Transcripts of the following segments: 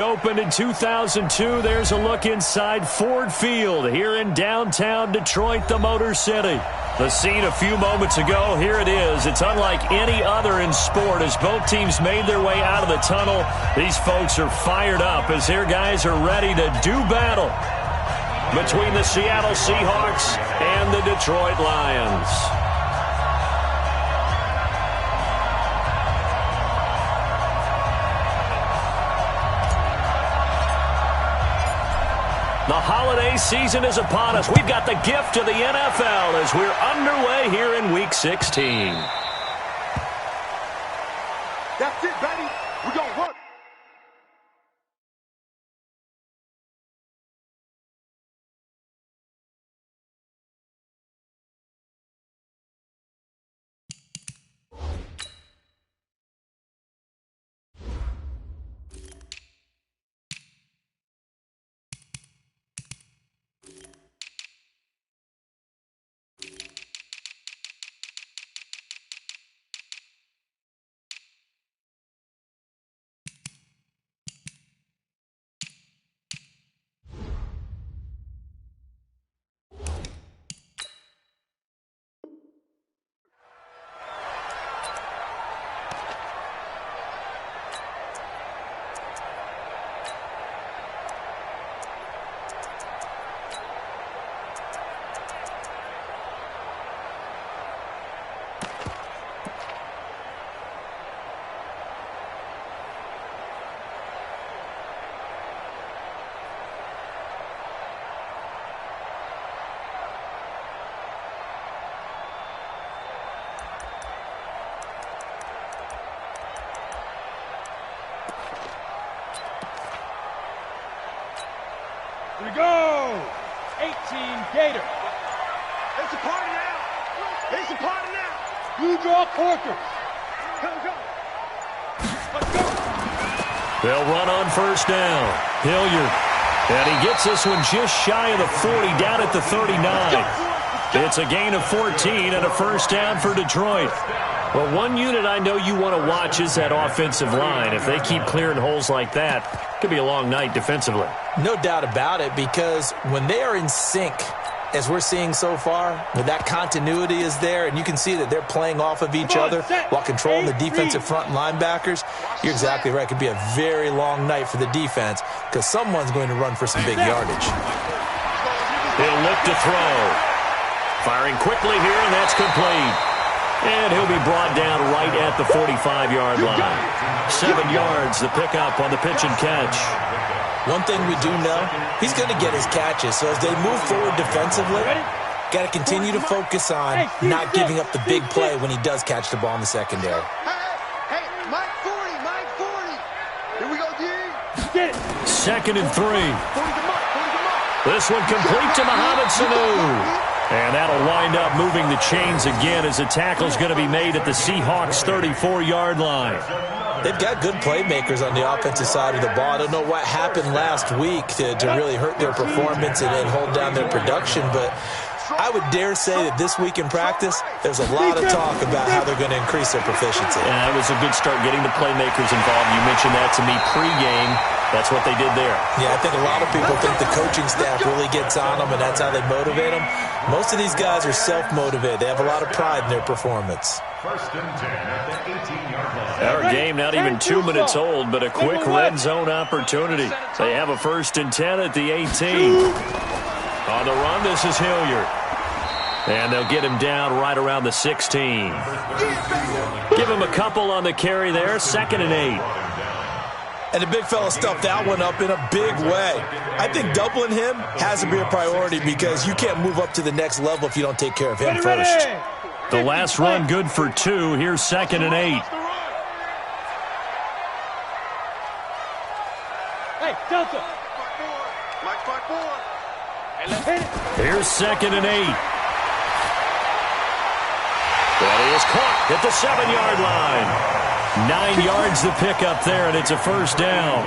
Opened in 2002, there's a look inside Ford Field here in downtown Detroit, the Motor City. The scene a few moments ago, here it is. It's unlike any other in sport as both teams made their way out of the tunnel. These folks are fired up as their guys are ready to do battle between the Seattle Seahawks and the Detroit Lions. The holiday season is upon us. We've got the gift of the NFL as we're underway here in Week 16. That's it, baby. We're going to work. Here we go! 18 Gator. It's a party now. It's a party now. Blue draw quarters. Go. Let's go. They'll run on first down. Hilliard. And he gets this one just shy of the 40, down at the 39. It's a gain of 14 and a first down for Detroit. Well, one unit I know you want to watch is that offensive line. If they keep clearing holes like that, it could be a long night defensively. No doubt about it, because when they are in sync, as we're seeing so far, when that continuity is there, and you can see that they're playing off of each other while controlling the defensive front and linebackers, you're exactly right. It could be a very long night for the defense because someone's going to run for some big yardage. He'll look to throw. Firing quickly here, and that's complete. And he'll be brought down right at the 45-yard line. 7 yards, the pickup on the pitch and catch. One thing we do know, he's going to get his catches. So as they move forward defensively, got to continue to focus on not giving up the big play when he does catch the ball in the secondary. Hey, Mike 40. Here we go, D. Get it. 2nd and 3. 40 the mark. This one complete to Mohamed Sanu. And that'll wind up moving the chains again as the tackle's going to be made at the Seahawks' 34-yard line. They've got good playmakers on the offensive side of the ball. I don't know what happened last week to really hurt their performance and hold down their production, but I would dare say that this week in practice, there's a lot of talk about how they're going to increase their proficiency. And that was a good start getting the playmakers involved. You mentioned that to me pregame. That's what they did there. Yeah, I think a lot of people think the coaching staff really gets on them, and that's how they motivate them. Most of these guys are self-motivated. They have a lot of pride in their performance. First and 10 at the 18-yard line. Our game not even 2 minutes old, but a quick red zone opportunity. They have a 1st and 10 at the 18. On the run, this is Hilliard. And they'll get him down right around the 16. Give him a couple on the carry there. 2nd and 8. And the big fella stuffed that one up in a big way. I think doubling him has to be a priority because you can't move up to the next level if you don't take care of him first. The last run good for 2. Here's 2nd and 8. Hey, Delta. Mike 5-4. Here's 2nd and 8. That is caught at the 7-yard line. 9 yards the pickup there, and it's a first down.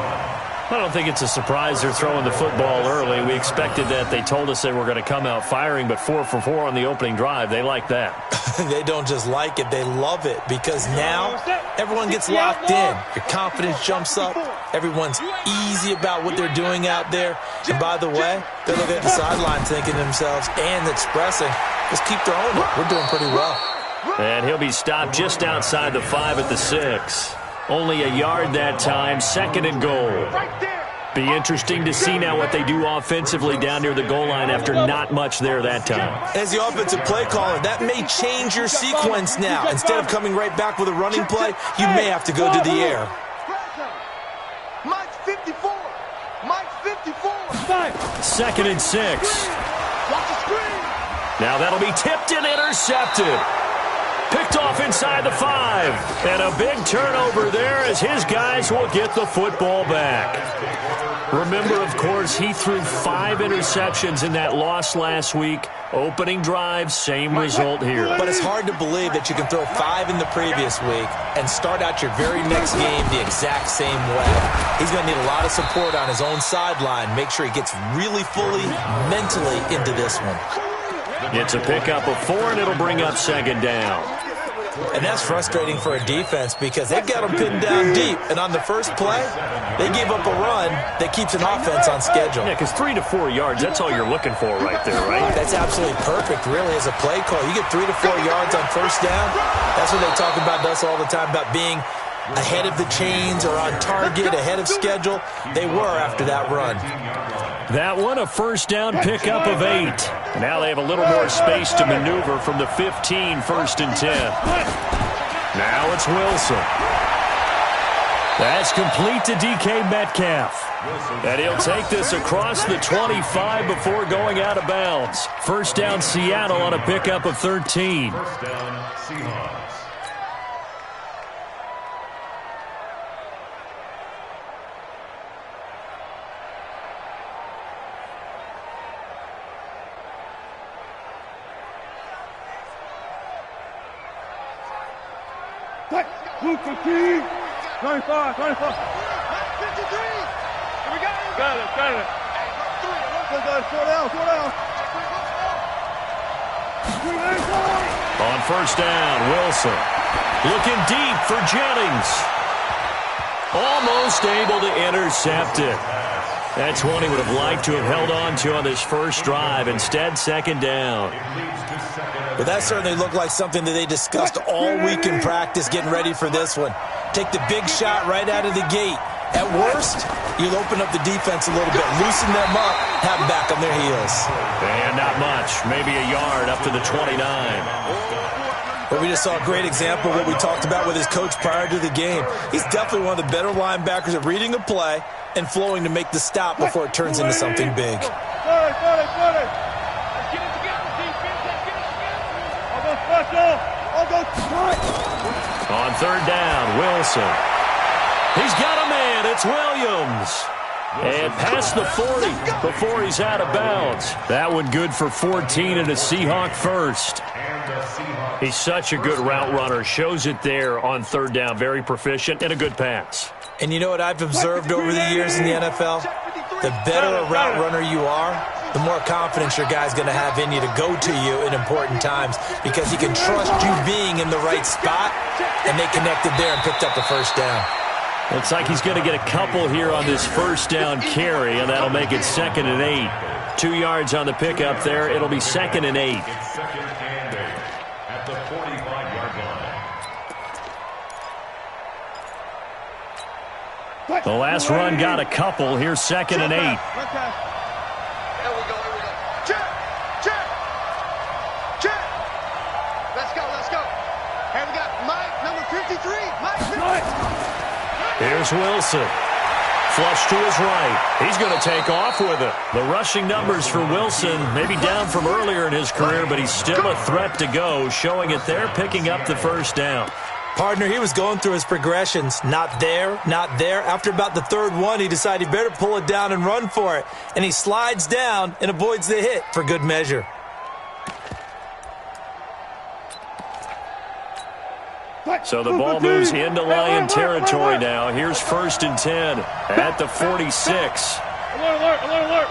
I don't think it's a surprise they're throwing the football early. We expected that. They told us they were going to come out firing, but 4 for 4 on the opening drive. They like that. They don't just like it, they love it, because now everyone gets locked in. Your confidence jumps up. Everyone's easy about what they're doing out there. And by the way, they're looking at the sideline thinking to themselves and expressing, just keep throwing it. We're doing pretty well. And he'll be stopped just outside the 5 at the 6. Only a yard that time, 2nd and goal. Be interesting to see now what they do offensively down near the goal line after not much there that time. As the offensive play caller, that may change your sequence now. Instead of coming right back with a running play, you may have to go to the air. Mike's 54. Mike's 54. 2nd and 6. Watch the screen. Now that'll be tipped and intercepted. Picked off inside the 5. And a big turnover there as his guys will get the football back. Remember, of course, he threw 5 interceptions in that loss last week. Opening drive, same result here. But it's hard to believe that you can throw 5 in the previous week and start out your very next game the exact same way. He's going to need a lot of support on his own sideline. Make sure he gets really fully, mentally into this one. It's a pickup of 4, and it'll bring up 2nd down. And that's frustrating for a defense because they've got them pinned down deep. And on the first play, they gave up a run that keeps an offense on schedule. Yeah, because 3 to 4 yards, that's all you're looking for right there, right? That's absolutely perfect, really, as a play call. You get 3 to 4 yards on first down. That's what they talk about us all the time, about being ahead of the chains or on target, ahead of schedule. They were after that run. That one, a first down pickup of 8. Now they have a little more space to maneuver from the 15, 1st and 10. Now it's Wilson. That's complete to DK Metcalf. And he'll take this across the 25 before going out of bounds. First down, Seattle on a pickup of 13. First down, Seahawks. Luke McKee. 25, 25. 53. Here we go. Got it. Slow down. On first down, Wilson. Looking deep for Jennings. Almost able to intercept it. That's one he would have liked to have held on to on this first drive. Instead, 2nd down. But that certainly looked like something that they discussed all week in practice getting ready for this one. Take the big shot right out of the gate. At worst, you'll open up the defense a little bit, loosen them up, have them back on their heels. And not much. Maybe a yard up to the 29. But we just saw a great example of what we talked about with his coach prior to the game. He's definitely one of the better linebackers at reading a play and flowing to make the stop before it turns into something big. On 3rd down, Wilson. He's got a man. It's Williams. And past the 40 before he's out of bounds. That one good for 14 and a Seahawk first. He's such a good route runner. Shows it there on 3rd down. Very proficient and a good pass. And you know what I've observed over the years in the NFL? The better a route runner you are, the more confidence your guy's going to have in you to go to you in important times because he can trust you being in the right spot, and they connected there and picked up the first down. Looks like he's going to get a couple here on this first down carry, and that'll make it 2nd and 8. 2 yards on the pickup there. It'll be 2nd and 8. It's 2nd and 8 at the 45-yard line. The last run got a couple. Here's 2nd and 8. There we go. Check. Let's go. And we got Mike, number 53. Mike. Here's Wilson. Flush to his right. He's going to take off with it. The rushing numbers for Wilson, maybe down from earlier in his career, but he's still a threat to go, showing it there, picking up the first down. Partner, he was going through his progressions. Not there. After about the 3rd one, he decided he better pull it down and run for it. And he slides down and avoids the hit for good measure. So the ball moves into Lion territory now. Here's 1st and 10 at the 46. Alert.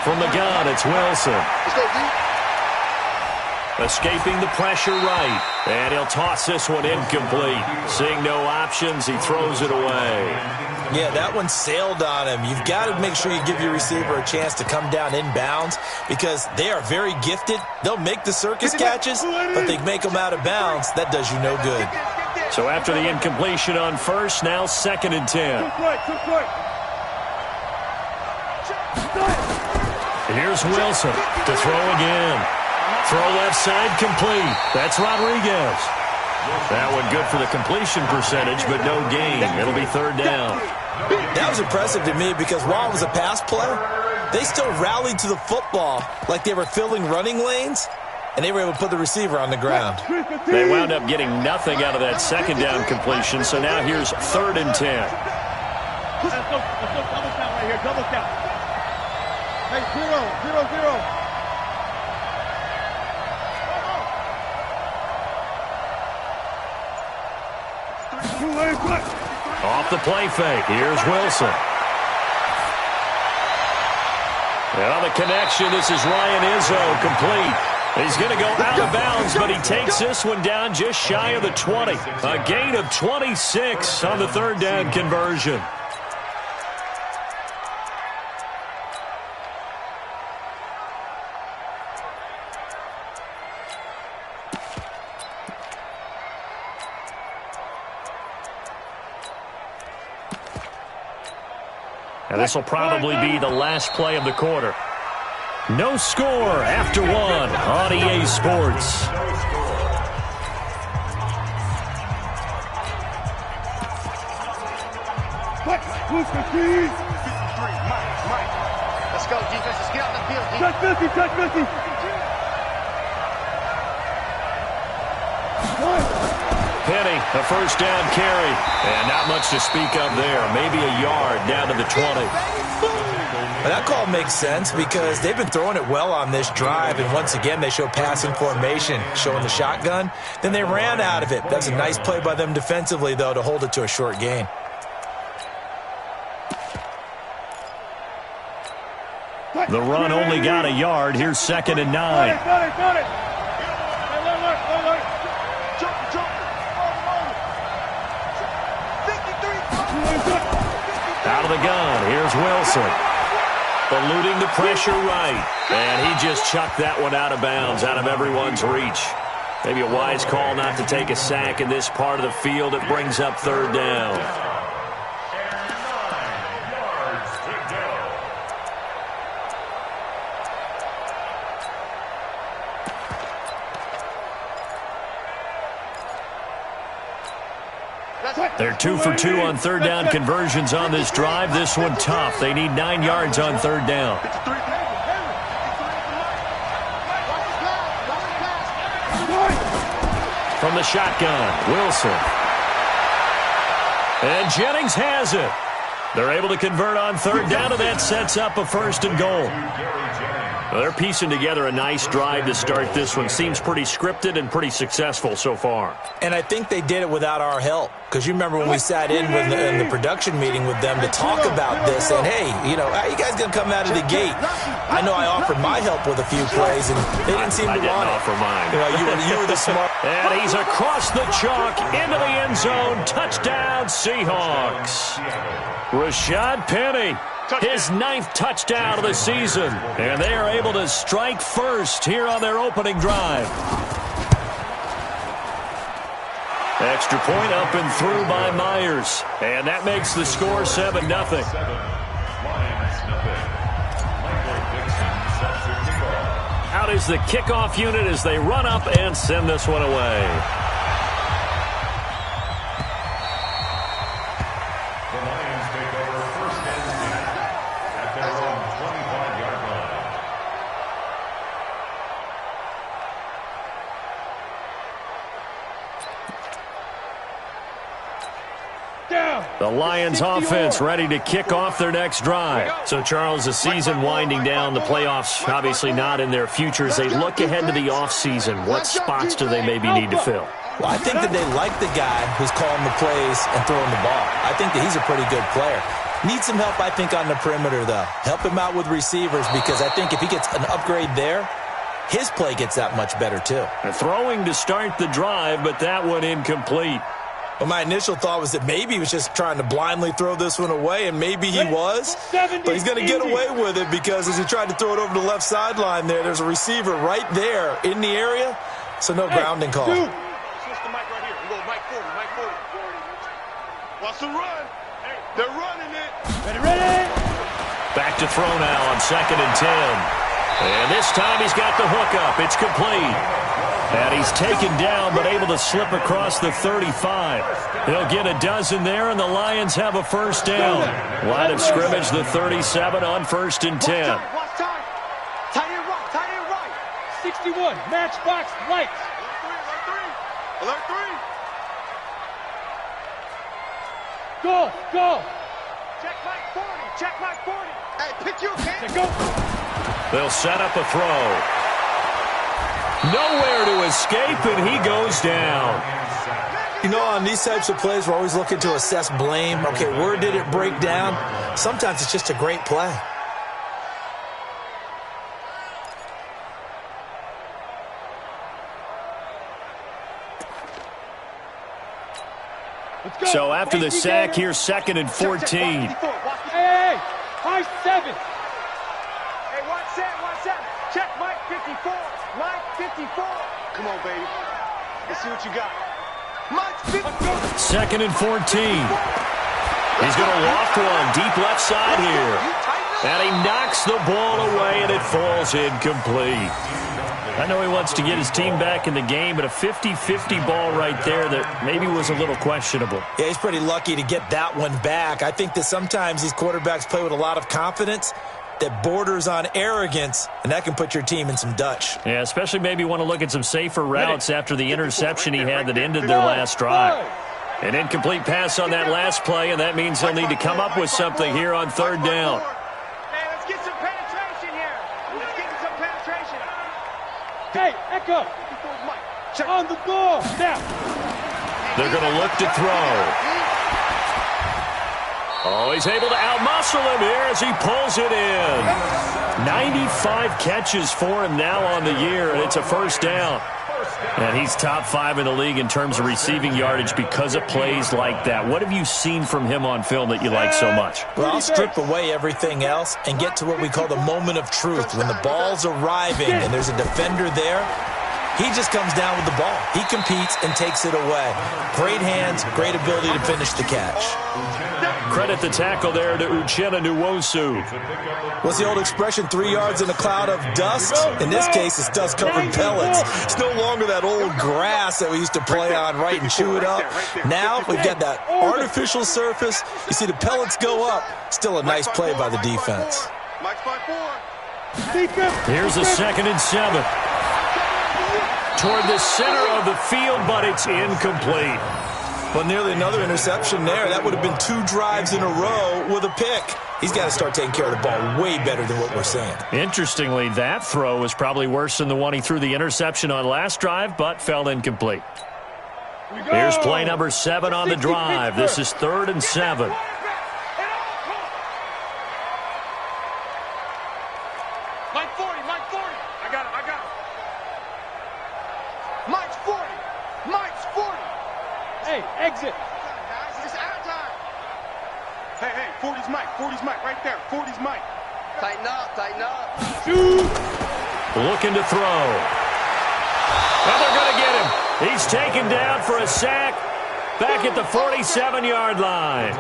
From the gun, it's Wilson. Let's go, D. Escaping the pressure right. And he'll toss this one incomplete. Seeing no options, he throws it away. Yeah, that one sailed on him. You've got to make sure you give your receiver a chance to come down inbounds because they are very gifted. They'll make the circus catches, but they make them out of bounds. That does you no good. So after the incompletion on 1st, now 2nd and 10. Here's Wilson to throw again. Throw left side complete. That's Rodriguez. That one good for the completion percentage, but no gain. It'll be 3rd down. That was impressive to me because while it was a pass play, they still rallied to the football like they were filling running lanes, and they were able to put the receiver on the ground. They wound up getting nothing out of that 2nd down completion, so now here's 3rd and 10. Let's go double count right here, double count. Hey, 0. Off the play fake. Here's Wilson. And on the connection, this is Ryan Izzo, complete. He's going to go out of bounds, but he takes this one down just shy of the 20. A gain of 26 on the 3rd down conversion. And this will probably be the last play of the quarter. No score after 1 on EA Sports. Let's go, defense. Let's get out the field, D. Touch 50. Penny, a 1st down carry. And not much to speak of there. Maybe a yard down to the 20. Well, that call makes sense because they've been throwing it well on this drive, and once again they show passing formation, showing the shotgun. Then they ran out of it. That's a nice play by them defensively, though, to hold it to a short gain. The run only got a yard. Here's 2nd and 9. Got it. Out of the gun. Here's Wilson. Eluding the pressure right. And he just chucked that one out of bounds, out of everyone's reach. Maybe a wise call not to take a sack in this part of the field. It brings up 3rd down. They're 2 for 2 on 3rd down conversions on this drive. This one tough. They need 9 yards on 3rd down. From the shotgun, Wilson. And Jennings has it. They're able to convert on 3rd down, and that sets up a 1st and goal. Well, they're piecing together a nice drive to start this one. Seems pretty scripted and pretty successful so far. And I think they did it without our help. Because you remember when we sat in the production meeting with them to talk about this, and hey, you know, how you guys going to come out of the gate? I know I offered my help with a few plays, and they didn't seem to want it. I didn't offer mine. You were the smart. And he's across the chalk into the end zone. Touchdown, Seahawks. Rashad Penny. His 9th touchdown of the season. And they are able to strike first here on their opening drive. Extra point up and through by Myers. And that makes the score 7-0. Out is the kickoff unit as they run up and send this one away. The Lions offense ready to kick off their next drive. So, Charles, the season winding down, the playoffs obviously not in their future. As they look ahead to the offseason, what spots do they maybe need to fill? Well, I think that they like the guy who's calling the plays and throwing the ball. I think that he's a pretty good player. Needs some help, I think, on the perimeter, though. Help him out with receivers, because I think if he gets an upgrade there, his play gets that much better, too. Throwing to start the drive, but that one incomplete. Well, my initial thought was that maybe he was just trying to blindly throw this one away, and maybe he was. But he's going to get away with it, because as he tried to throw it over the left sideline there's a receiver right there in the area, so no grounding call. Switch the mic right here. We go Mike 40, Mike 40. Watch the run. They're running it. Ready? Back to throw now on 2nd and 10. And this time he's got the hook up. It's complete. And he's taken down but able to slip across the 35. He'll get a dozen there, and the Lions have a first down. Line of scrimmage, the 37 on 1st and 10. Watch time. Tight end right. Tight end right. 61, matchbox lights. Alert 3. Go. Check Mike 40. Check Mike 40. Hey, pick your kid. Go. They'll set up a throw. Nowhere to escape, and he goes down. You know, on these types of plays, we're always looking to assess blame. Okay, where did it break down? Sometimes it's just a great play. So after the sack, here's 2nd and 14. Hey, high 7. Hey, watch that. Check Mike 54. Mike 54. Come on, baby. Let's see what you got. Mike 54. 2nd and 14. He's going to loft one deep left side here. And he knocks the ball away, and it falls incomplete. I know he wants to get his team back in the game, but a 50-50 ball right there that maybe was a little questionable. Yeah, he's pretty lucky to get that one back. I think that sometimes these quarterbacks play with a lot of confidence that borders on arrogance, and that can put your team in some Dutch. Yeah, especially maybe want to look at some safer routes after the interception he had that ended their last drive. An incomplete pass on that last play, and that means they'll need to come up with something here on 3rd down. Hey, let's get some penetration here. Let's get some penetration. Hey, Echo. On the ball. Now. They're going to look to throw. Oh, he's able to outmuscle him here as he pulls it in. 95 catches for him now on the year, and it's a first down. And he's top 5 in the league in terms of receiving yardage because of plays like that. What have you seen from him on film that you like so much? Well, I'll strip away everything else and get to what we call the moment of truth. When the ball's arriving and there's a defender there, he just comes down with the ball. He competes and takes it away. Great hands, great ability to finish the catch. Credit the tackle there to Uchenna Nwosu. What's the old expression, 3 yards in a cloud of dust? In this case, it's dust-covered pellets. It's no longer that old grass that we used to play on, right, and chew it up. Now we've got that artificial surface. You see the pellets go up. Still a nice play by the defense. Mike's 5-4. Here's a 2nd and 7. Toward the center of the field, but it's incomplete. Well, nearly another interception there. That would have been 2 drives in a row with a pick. He's got to start taking care of the ball way better than what we're seeing. Interestingly, that throw was probably worse than the one he threw the interception on last drive, but fell incomplete. Here's play number 7 on the drive. This is 3rd and 7. Mike 40. I got him. Mike's 40. Mike's 40. Hey, exit. Guys, it's out time. Hey, 40's Mike right there. 40's Mike. Tighten up. Shoot. Looking to throw. And they're going to get him. He's taken down for a sack back at the 47-yard line.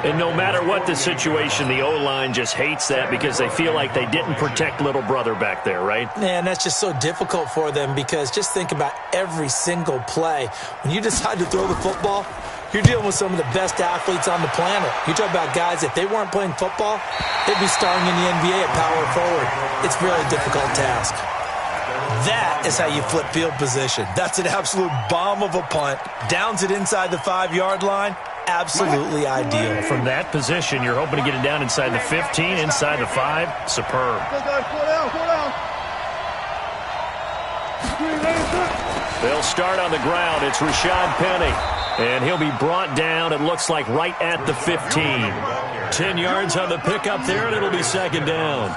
And no matter what the situation, the O-line just hates that because they feel like they didn't protect little brother back there, right? Man, that's just so difficult for them because just think about every single play. When you decide to throw the football, you're dealing with some of the best athletes on the planet. You talk about guys, if they weren't playing football, they'd be starring in the NBA at power forward. It's really a difficult task. That is how you flip field position. That's an absolute bomb of a punt. Downs it inside the 5-yard line. absolutely ideal. From that position, you're hoping to get it down inside the 15, inside the 5. Superb. They'll start on the ground. It's Rashad Penny. And he'll be brought down, it looks like, right at the 15. 10 yards on the pickup there, and it'll be second down.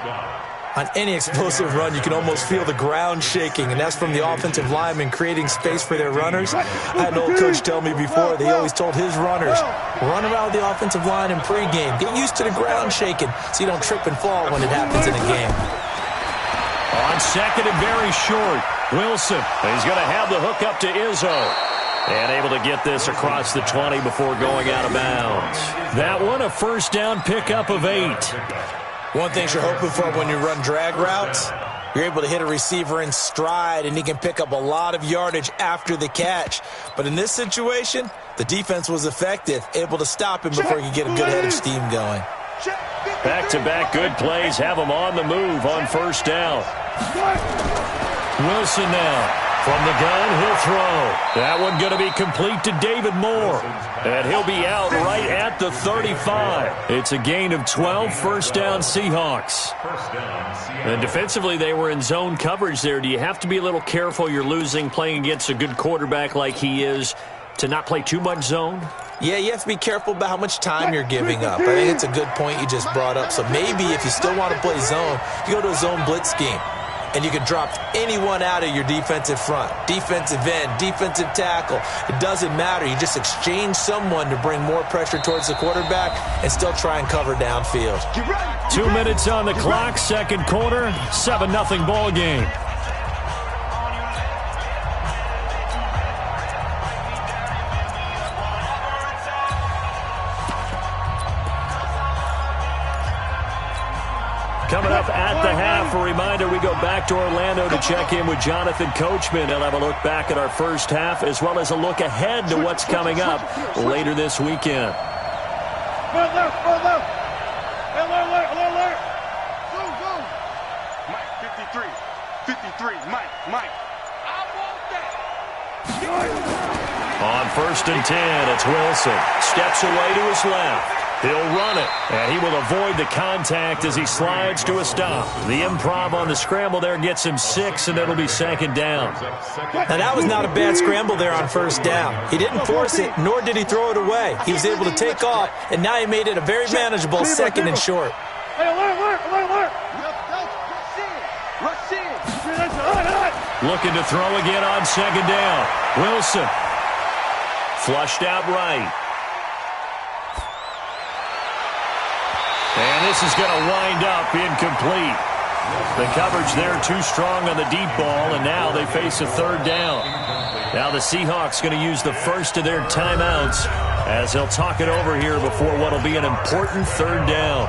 On any explosive run, you can almost feel the ground shaking, and that's from the offensive linemen creating space for their runners. I had an old coach tell me before, they always told his runners, run around the offensive line in pregame. Get used to the ground shaking so you don't trip and fall when it happens in a game. On second and very short, Wilson. He's going to have the hook up to Izzo. And able to get this across the 20 before going out of bounds. That one, a first down pickup of 8. One thing you're hoping for when you run drag routes, you're able to hit a receiver in stride, and he can pick up a lot of yardage after the catch. But in this situation, the defense was effective, able to stop him before he could get a good head of steam going. Back-to-back good plays have him on the move on first down. Wilson now. From the gun, he'll throw. That one going to be complete to David Moore. And he'll be out right at the 35. It's a gain of 12, first down Seahawks. And defensively, they were in zone coverage there. Do you have to be a little careful? You're losing, playing against a good quarterback like he is, to not play too much zone? Yeah, you have to be careful about how much time you're giving up. I think it's a good point you just brought up. So maybe if you still want to play zone, you go to a zone blitz scheme. And you can drop anyone out of your defensive front, defensive end, defensive tackle. It doesn't matter. You just exchange someone to bring more pressure towards the quarterback and still try and cover downfield. 2 minutes on the clock, second quarter, 7-0 ball game. Coming up at the half, a reminder, we go back to Orlando to check in with Jonathan Coachman. He'll have a look back at our first half as well as a look ahead to what's coming up later this weekend. Alert. Go. Mike, 53. Mike. I want that. On first and 10, it's Wilson. Steps away to his left. He'll run it, and he will avoid the contact as he slides to a stop. The improv on the scramble there gets him 6, and it'll be second down. Now, that was not a bad scramble there on first down. He didn't force it, nor did he throw it away. He was able to take off, and now he made it a very manageable second and short. Hey, alert. Rush in. Looking to throw again on second down. Wilson. Flushed out right. And this is going to wind up incomplete. The coverage there too strong on the deep ball, and now they face a third down. Now the Seahawks going to use the first of their timeouts as they'll talk it over here before what will be an important third down.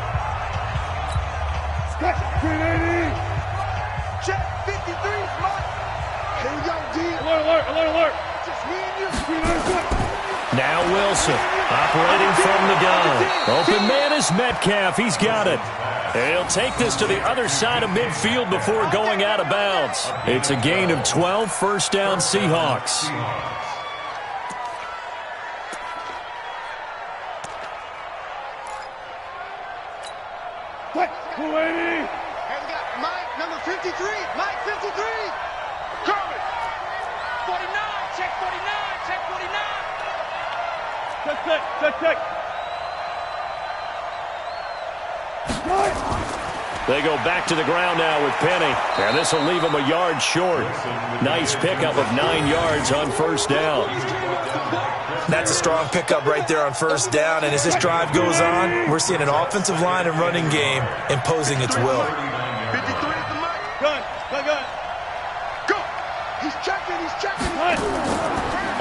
Check 53, Mike. Here we go, D. Alert. Just me and you. Now Wilson, operating from the gun. Open man is Metcalf. He's got it. And he'll take this to the other side of midfield before going out of bounds. It's a gain of 12, first down Seahawks. Hey, we got Mike, number 53. Mike, 53. Coming. 49. Check 49. Check 49. Check. They go back to the ground now with Penny. And this will leave him a yard short. Nice pickup of 9 yards on first down. That's a strong pickup right there on first down. And as this drive goes on, we're seeing an offensive line and running game imposing its will. 53 is the Mike. Gun. Go. He's checking.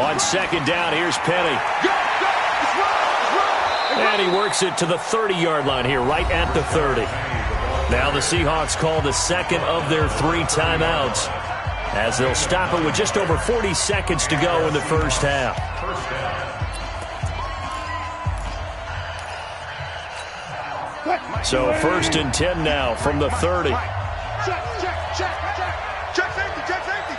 On second down, here's Penny. Go. It's right. And he works it to the 30-yard line here, right at the 30. Now the Seahawks call the second of their 3 timeouts as they'll stop it with just over 40 seconds to go in the first half. So first and 10 now from the 30. Check safety.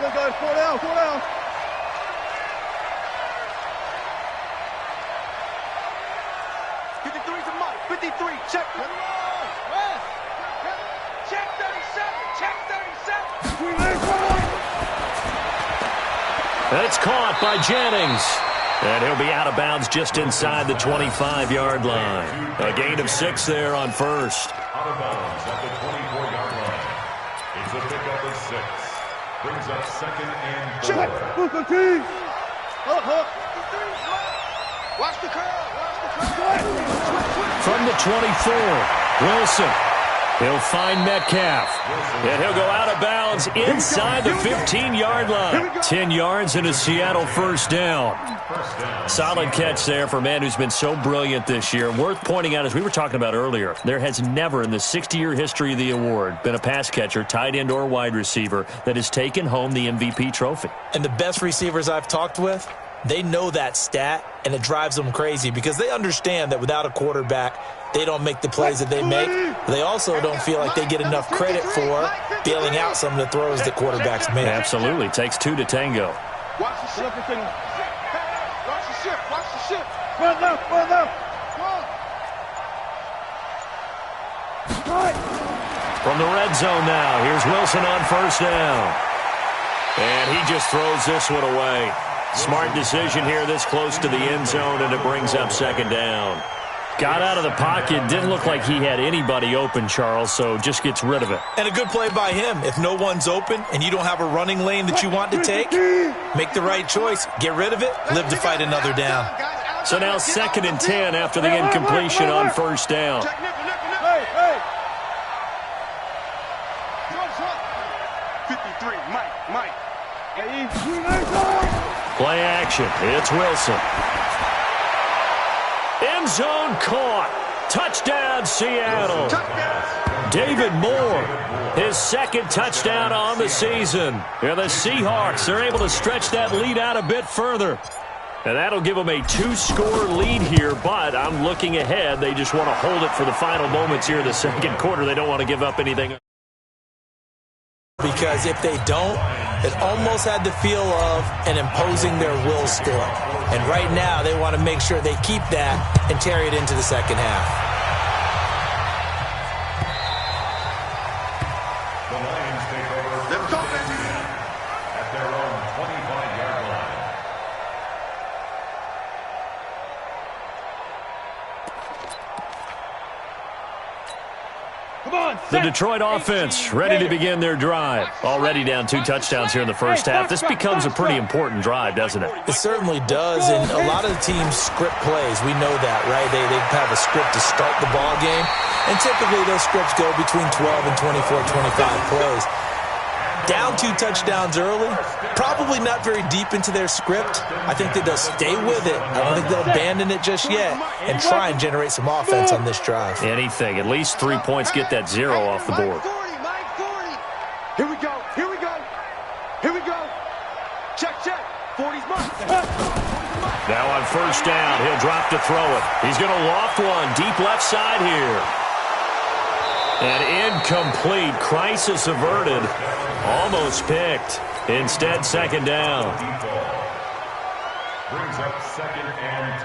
Go, guys. Fall down. 53. Check. Check 37. Check 37. That's caught by Jennings. And he'll be out of bounds just inside the 25-yard line. A gain of 6 there on first. Out of bounds at the 24-yard line. It's a pickup of 6. Brings up second and 4. Watch the curl. Watch the curl. From the 24, Wilson. He'll find Metcalf. And he'll go out of bounds inside the 15-yard line. 10 yards and a Seattle first down. Solid catch there for a man who's been so brilliant this year. Worth pointing out, as we were talking about earlier, there has never in the 60-year history of the award been a pass catcher, tight end, or wide receiver that has taken home the MVP trophy. And the best receivers I've talked with, they know that stat, and it drives them crazy because they understand that without a quarterback, they don't make the plays that they make. They also don't feel like they get enough credit for bailing out some of the throws that quarterbacks make. Absolutely. Takes 2 to tango. Watch the ship. Watch the ship. Watch the ship. Run left. From the red zone now, here's Wilson on first down. And he just throws this one away. Smart decision here this close to the end zone, and it brings up second down. Got out of the pocket. Didn't look like he had anybody open, Charles, so just gets rid of it. And a good play by him. If no one's open and you don't have a running lane that you want to take, make the right choice. Get rid of it. Live to fight another down. So now second and 10 after the incompletion on first down. Hey. 53. Mike. Play action. It's Wilson. End zone caught. Touchdown, Seattle. David Moore, his second touchdown on the season. Yeah, the Seahawks are able to stretch that lead out a bit further. And that'll give them a 2-score lead here, but I'm looking ahead. They just want to hold it for the final moments here in the second quarter. They don't want to give up anything. Because if they don't, it almost had the feel of an imposing their will score. And right now, they want to make sure they keep that and carry it into the second half. The Lions take over Let's go, baby. at their own 25-yard line. Come on. The Detroit offense ready to begin their drive. Already down 2 touchdowns here in the first half. This becomes a pretty important drive, doesn't it? It certainly does, and a lot of the teams script plays. We know that, right? They have a script to start the ball game, and typically those scripts go between 12 and 24, 25 plays. Down 2 touchdowns early, probably not very deep into their script. I think that they'll stay with it. I don't think they'll abandon it just yet and try and generate some offense on this drive. Anything. At least 3 points, get that 0 off the board. Mike 40. Here we go. Check. 40's Mike. Now on first down, he'll drop to throw it. He's going to loft one deep left side here. And incomplete. Crisis averted. Almost picked. Instead, second down. Brings up second and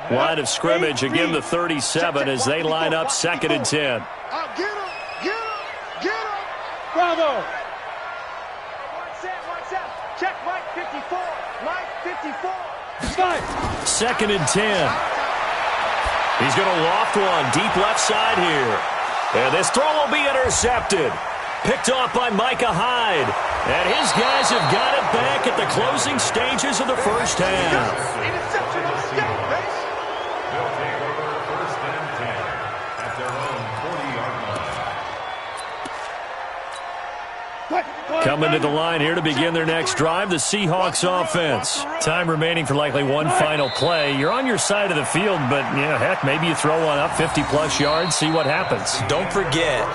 10. Line of scrimmage, again the 37 as they line up second and 10. Get him. Bravo. One set. Check Mike 54. Mike 54. Second and 10. He's going to loft one deep left side here. And this throw will be intercepted. Picked off by Micah Hyde. And his guys have got it back at the closing stages of the first half. Interception on the day, baby. They'll take over first and 10 at their own 40-yard line. Coming to the line here to begin their next drive, the Seahawks offense. Time remaining for likely one final play. You're on your side of the field, but, heck, maybe you throw one up 50-plus yards, see what happens. Don't forget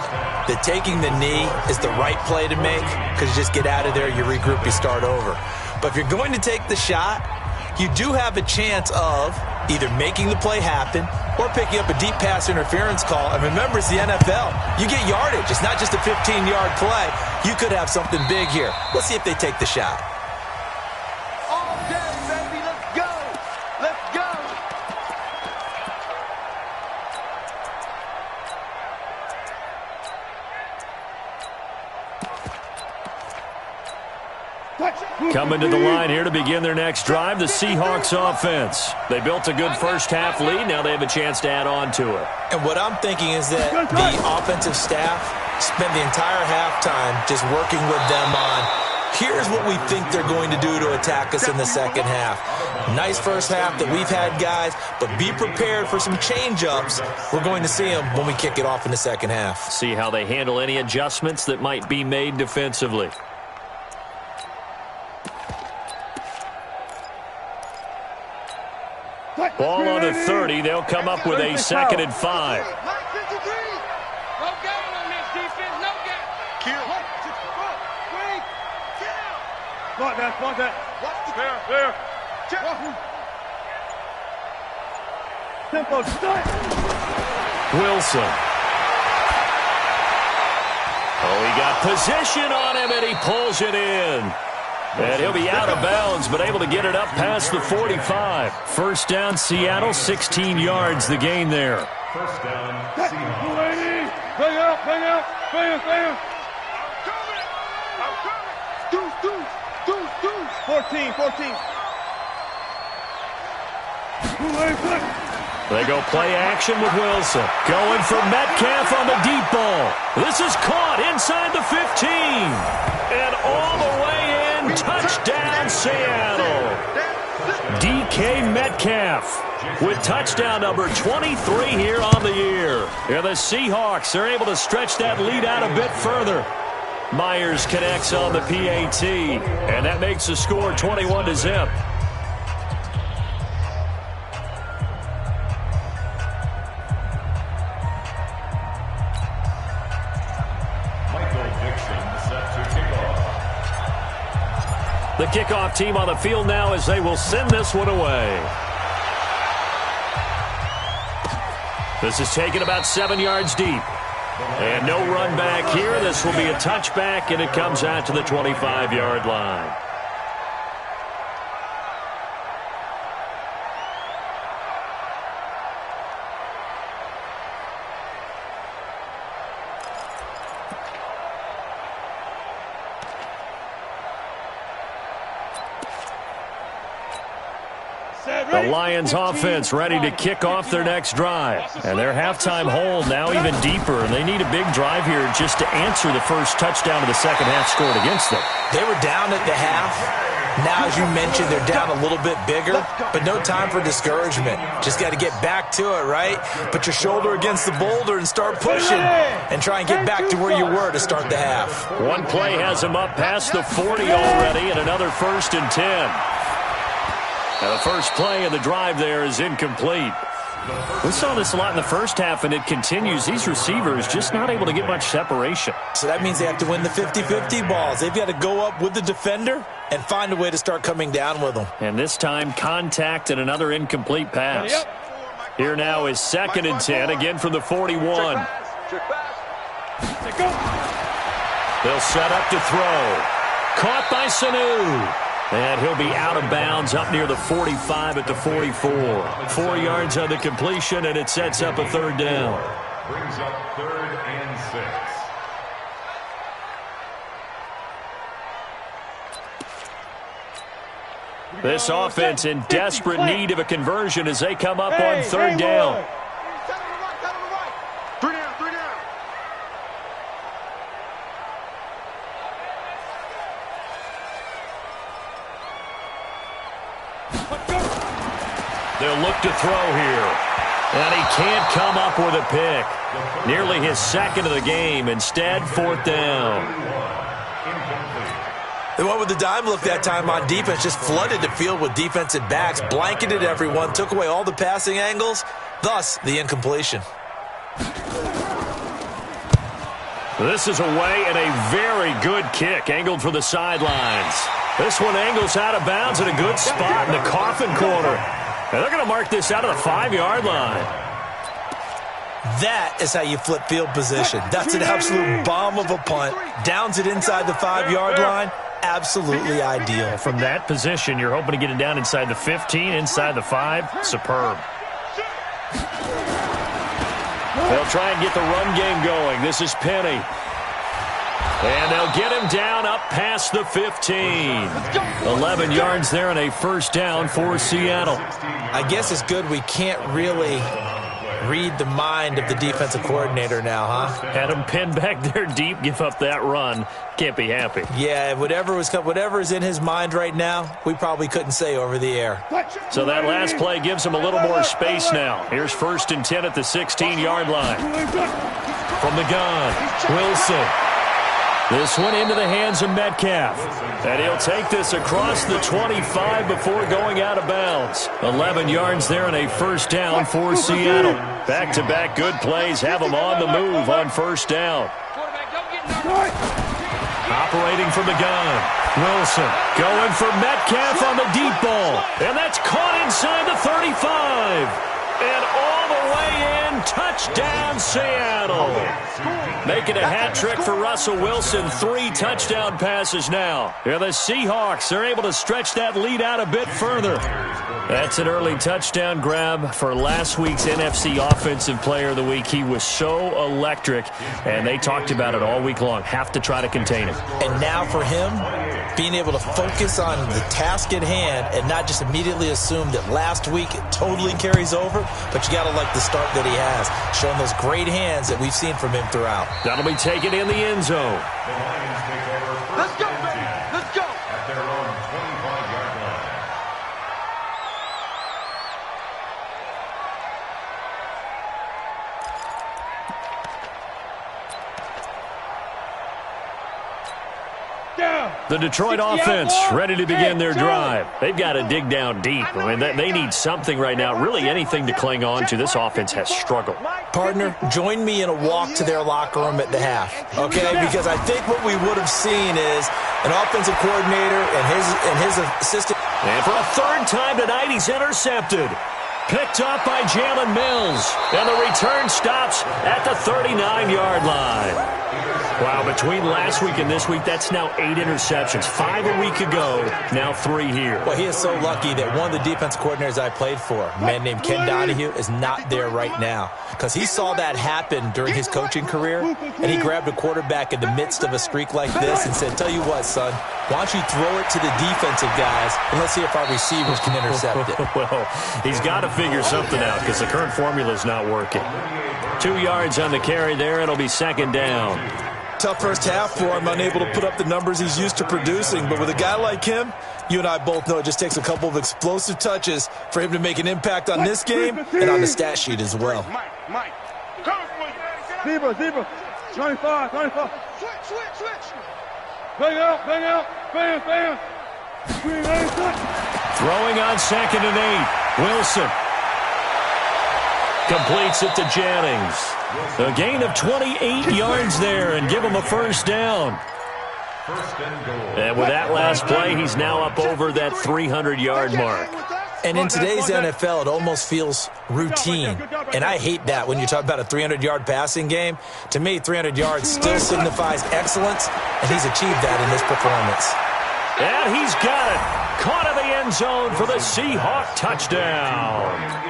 that taking the knee is the right play to make because you just get out of there, you regroup, you start over. But if you're going to take the shot, you do have a chance of either making the play happen or picking up a deep pass interference call. And remember, it's the NFL. You get yardage. It's not just a 15-yard play. You could have something big here. Let's see if they take the shot. All day, baby. Let's go. Let's go. Coming to the line here to begin their next drive, the Seahawks offense. They built a good first-half lead. Now they have a chance to add on to it. And what I'm thinking is that the offensive staff spent the entire halftime just working with them on, here's what we think they're going to do to attack us in the second half. Nice first half that we've had, guys, but be prepared for some change-ups. We're going to see them when we kick it off in the second half. See how they handle any adjustments that might be made defensively. Ball on the 30. They'll come up with a 2nd and 5. Mike 53. No gain on this defense. No gain. Kill. Spot that, spot that. There. Check. Tempo, start. Wilson. Oh, he got position on him, and he pulls it in. And he'll be out of bounds, but able to get it up past the 45. First down, Seattle, 16 yards, the gain there. First down, Seahawks. Bring up. Bring up. 14. They go play action with Wilson. Going for Metcalf on the deep ball. This is caught inside the 15. And all the way in. Touchdown, Seattle. DK Metcalf with touchdown number 23 here on the year. And the Seahawks are able to stretch that lead out a bit further. Myers connects on the PAT. And that makes the score 21-0. The kickoff team on the field now as they will send this one away. This is taken about 7 yards deep. And no run back here. This will be a touchback, and it comes out to the 25-yard line. The Lions offense ready to kick off their next drive. And their halftime hole now even deeper. And they need a big drive here just to answer the first touchdown of the second half scored against them. They were down at the half. Now, as you mentioned, they're down a little bit bigger, but no time for discouragement. Just got to get back to it, right? Put your shoulder against the boulder and start pushing and try and get back to where you were to start the half. One play has them up past the 40 already, and another 1st and 10. Now, the first play of the drive there is incomplete. We saw this a lot in the first half, and it continues. These receivers just not able to get much separation. So that means they have to win the 50-50 balls. They've got to go up with the defender and find a way to start coming down with them. And this time, contact and another incomplete pass. Here now is 2nd and 10, again from the 41. They'll set up to throw. Caught by Sanu. And he'll be out of bounds up near the 45 at the 44. 4 yards on the completion, and it sets up a 3rd down. Brings up 3rd and 6. This offense in desperate need of a conversion as they come up on 3rd down. They'll look to throw here. And he can't come up with a pick. Nearly his 2nd of the game. Instead, 4th down. They went with the dime look that time on defense. Just flooded the field with defensive backs. Blanketed everyone. Took away all the passing angles. Thus, the incompletion. This is away and a very good kick. Angled for the sidelines. This one angles out of bounds in a good spot in the coffin corner. And they're going to mark this out of the 5-yard line. That is how you flip field position. That's an absolute bomb of a punt. Downs it inside the 5-yard line. Absolutely ideal. From that position, you're hoping to get it down inside the 15, inside the 5. Superb. They'll try and get the run game going. This is Penny. And they'll get him down up past the 15. 11 yards there and a first down for Seattle. I guess it's good we can't really read the mind of the defensive coordinator now, huh? Had him pinned back there deep, give up that run. Can't be happy. Yeah, whatever is in his mind right now, we probably couldn't say over the air. So that last play gives him a little more space now. Here's 1st and 10 at the 16-yard line. From the gun, Wilson. This one into the hands of Metcalf. And he'll take this across the 25 before going out of bounds. 11 yards there and a first down for Seattle. Back-to-back good plays have them on the move on first down. Operating from the gun. Wilson going for Metcalf on the deep ball. And that's caught inside the 35. And all the way in, touchdown Seattle. Making a hat trick for Russell Wilson. 3 touchdown passes now. Yeah, the Seahawks are able to stretch that lead out a bit further. That's an early touchdown grab for last week's NFC Offensive Player of the Week. He was so electric, and they talked about it all week long. Have to try to contain him. And now for him, being able to focus on the task at hand and not just immediately assume that last week it totally carries over, but you got to like the start that he has, showing those great hands that we've seen from him throughout. That'll be taken in the end zone. The Lions take over. Let's go, baby. Let's go. At their own 25-yard line. The Detroit offense ready to begin their drive. They've got to dig down deep. I mean, they need something right now, really anything to cling on to. This offense has struggled. Partner, join me in a walk to their locker room at the half, okay? Because I think what we would have seen is an offensive coordinator and his assistant. And for a 3rd time tonight, he's intercepted. Picked up by Jalen Mills. And the return stops at the 39-yard line. Wow, between last week and this week, that's now 8 interceptions. 5 a week ago, now 3 here. Well, he is so lucky that one of the defense coordinators I played for, a man named Ken Donahue, is not there right now. Because he saw that happen during his coaching career, and he grabbed a quarterback in the midst of a streak like this and said, tell you what, son, why don't you throw it to the defensive guys, and let's see if our receivers can intercept it. Well, he's got to figure something out because the current formula is not working. 2 yards on the carry there. It'll be 2nd down. Tough first half for him, unable to put up the numbers he's used to producing. But with a guy like him, you and I both know it just takes a couple of explosive touches for him to make an impact on this game and on the stat sheet as well. Mike. Zebra. 25. Switch. Bang out. Bam. Throwing on 2nd and 8. Wilson completes it to Jennings. A gain of 28 yards there and give him a first down. And with that last play, he's now up over that 300-yard mark. And in today's NFL, it almost feels routine. And I hate that when you talk about a 300-yard passing game. To me, 300 yards still signifies excellence, and he's achieved that in this performance. And he's got it. Caught in the end zone for the Seahawk touchdown.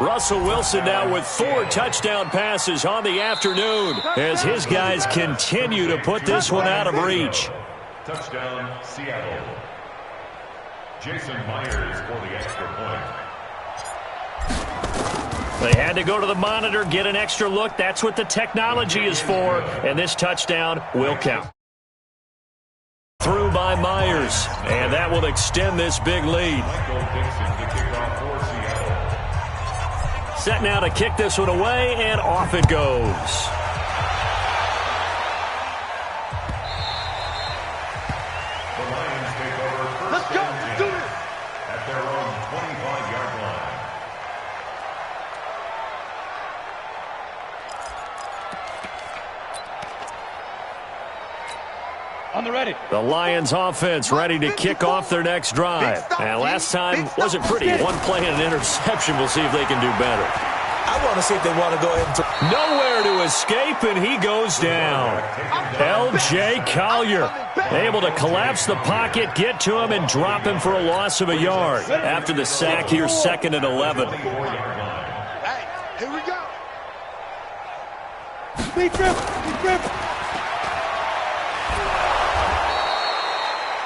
Russell Wilson now with 4 touchdown passes on the afternoon as his guys continue to put this one out of reach. Touchdown, Seattle. Jason Myers for the extra point. They had to go to the monitor, get an extra look. That's what the technology is for, and this touchdown will count. Through by Myers, and that will extend this big lead. Michael Dixon to kick off for Seattle. Set now to kick this one away, and off it goes. The Lions take over first. Let's go. and 10 at their own 25-yard line. On the ready. The Lions offense ready to kick off their next drive. And last time wasn't pretty. One play and an interception. We'll see if they can do better. I want to see if they want to go ahead and... Nowhere to escape, and he goes down. L.J. Collier able to collapse the pocket, get to him, and drop him for a loss of a yard. After the sack, here 2nd and 11. Hey, here we go. Speed trip.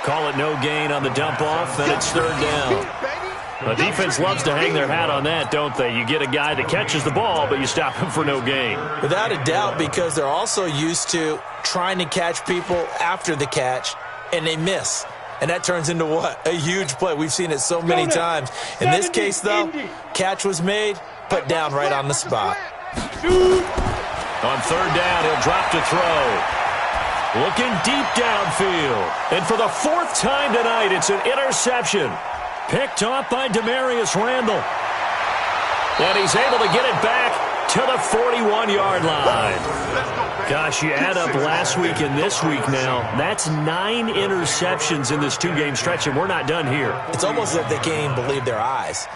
Call it no gain on the dump off, then it's 3rd down. The defense loves to hang their hat on that, don't they? You get a guy that catches the ball, but you stop him for no gain. Without a doubt, because they're also used to trying to catch people after the catch, and they miss. And that turns into what? A huge play. We've seen it so many times. In this case, though, catch was made, put down right on the spot. On 3rd down, he'll drop to throw. Looking deep downfield. And for the 4th time tonight, it's an interception. Picked off by Demarius Randall. And he's able to get it back to the 41-yard line. Gosh, you add up last week and this week now. That's 9 interceptions in this 2-game stretch, and we're not done here. It's almost as if they can't even believe their eyes.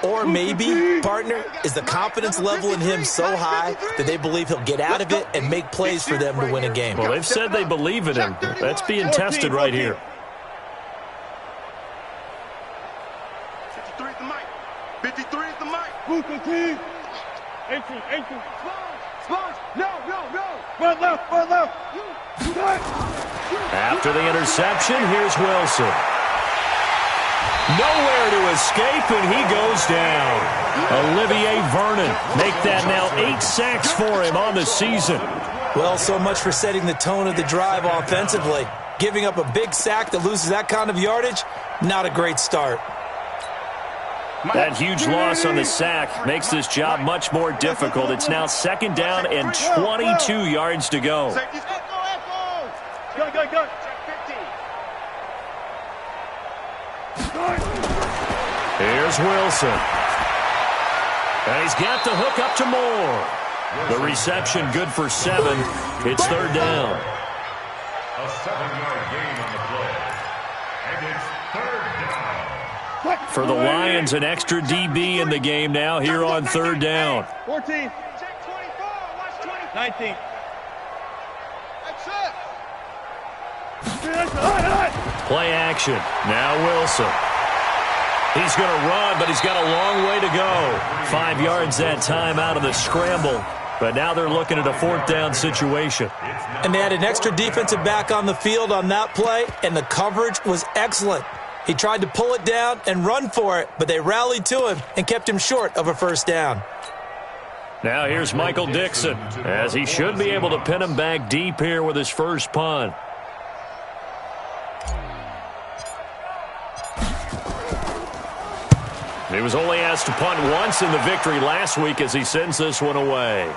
Or maybe, partner, is the confidence level in him so high that they believe he'll get out of it and make plays for them to win a game. Well, they've said they believe in him. That's being tested right here. 53 is the mic. 53 is the mic. Booster team. 18. Sponge. No. Run left. After the interception, here's Wilson. Nowhere to escape, and he goes down. Olivier Vernon make that now 8 sacks for him on the season. Well, so much for setting the tone of the drive offensively. Giving up a big sack that loses that kind of yardage, not a great start. That huge loss on the sack makes this job much more difficult. It's now 2nd down and 22 yards to go. Go. Here's Wilson. And he's got the hook up to Moore. The reception good for 7. It's 3rd down. A 7-yard gain on the play. And it's 3rd down. For the Lions, an extra DB in the game now here on 3rd down. 14. 19. Play action. Now Wilson. He's going to run, but he's got a long way to go. 5 yards that time out of the scramble. But now they're looking at a 4th down situation. And they had an extra defensive back on the field on that play, and the coverage was excellent. He tried to pull it down and run for it, but they rallied to him and kept him short of a 1st down. Now here's Michael Dixon, as he should be able to pin him back deep here with his first punt. He was only asked to punt once in the victory last week as he sends this one away.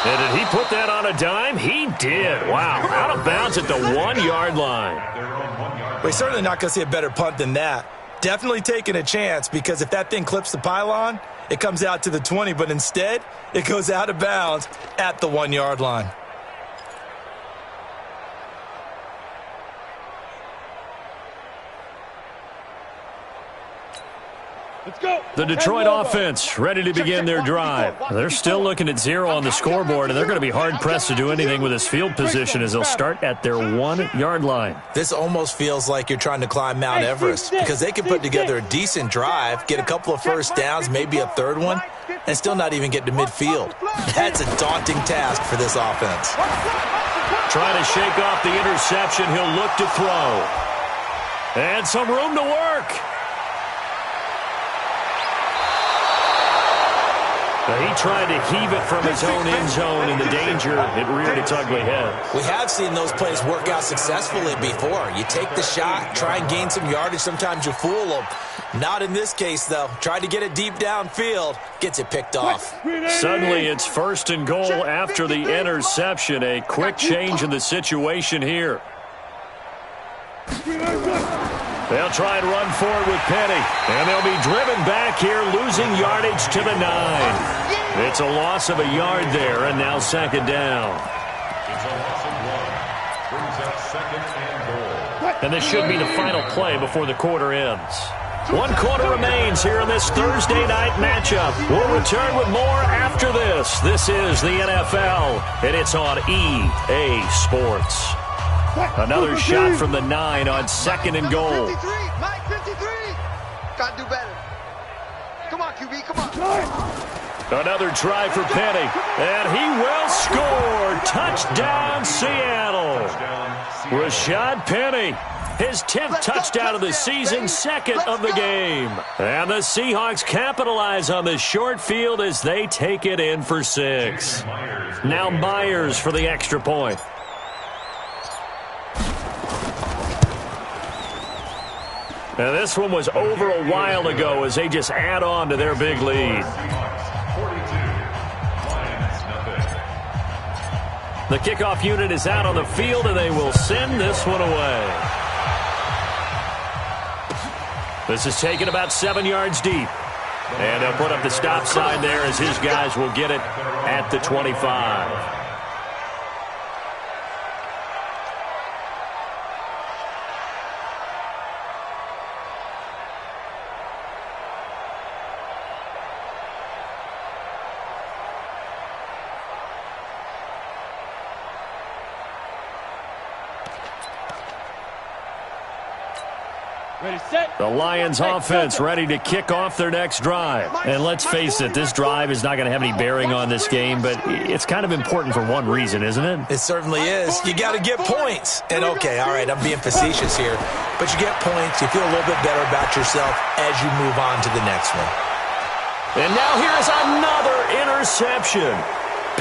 And did he put that on a dime? He did. Wow. Out of bounds at the 1-yard line. We're certainly not going to see a better punt than that. Definitely taking a chance, because if that thing clips the pylon, it comes out to the 20, but instead it goes out of bounds at the 1-yard line. Let's go. The Detroit offense ready to begin their drive. They're still looking at 0 on the scoreboard, and they're going to be hard-pressed to do anything with this field position as they'll start at their 1-yard line. This almost feels like you're trying to climb Mount Everest, because they can put together a decent drive, get a couple of 1st downs, maybe a 3rd one, and still not even get to midfield. That's a daunting task for this offense. Trying to shake off the interception. He'll look to throw. And some room to work. He tried to heave it from his own end zone, and the danger, it reared its ugly head. We have seen those plays work out successfully before. You take the shot, try and gain some yardage. Sometimes you fool them. Not in this case, though. Tried to get it deep downfield. Gets it picked off. Suddenly, it's 1st and goal after the interception. A quick change in the situation here. They'll try and run forward with Penny. And they'll be driven back here, losing yardage to the 9. It's a loss of a yard there, and now 2nd down. It's a loss of 1. up second and goal. And this should be the final play before the quarter ends. 1 quarter remains here in this Thursday night matchup. We'll return with more after this. This is the NFL, and it's on EA Sports. Another shot from the 9 on second and goal. 53, Mike, 53. Got to do better. Come on, QB, come on. Another try for Penny, and he will score. Touchdown, Seattle. Rashad Penny. His 10th touchdown of the season, second of the game. And the Seahawks capitalize on the short field as they take it in for 6. Now Myers for the extra point. Now this one was over a while ago as they just add on to their big lead. The kickoff unit is out on the field, and they will send this one away. This is taken about 7 yards deep. And they'll put up the stop sign there as his guys will get it at the 25. The Lions offense ready to kick off their next drive. And let's face it, this drive is not going to have any bearing on this game, but it's kind of important for one reason, isn't it? It certainly is. You got to get points. And okay, all right, I'm being facetious here, but you get points, you feel a little bit better about yourself as you move on to the next one. And now here's another interception.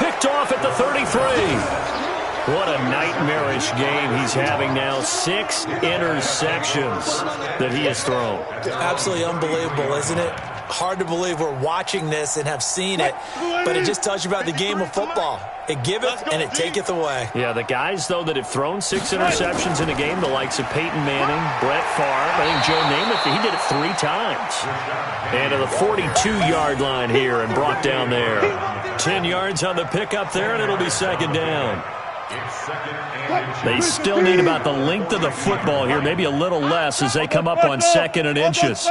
Picked off at the 33. What a nightmarish game he's having now. 6 interceptions that he has thrown. Absolutely unbelievable, isn't it? Hard to believe we're watching this and have seen it, but it just tells you about the game of football. It giveth and it taketh away. Yeah, the guys, though, that have thrown 6 interceptions in a game, the likes of Peyton Manning, Brett Favre, I think Joe Namath, he did it 3 times. And to the 42-yard line here and brought down there. 10 yards on the pickup there, and it'll be second down. They still need about the length of the football here, maybe a little less as they come up on 2nd and inches.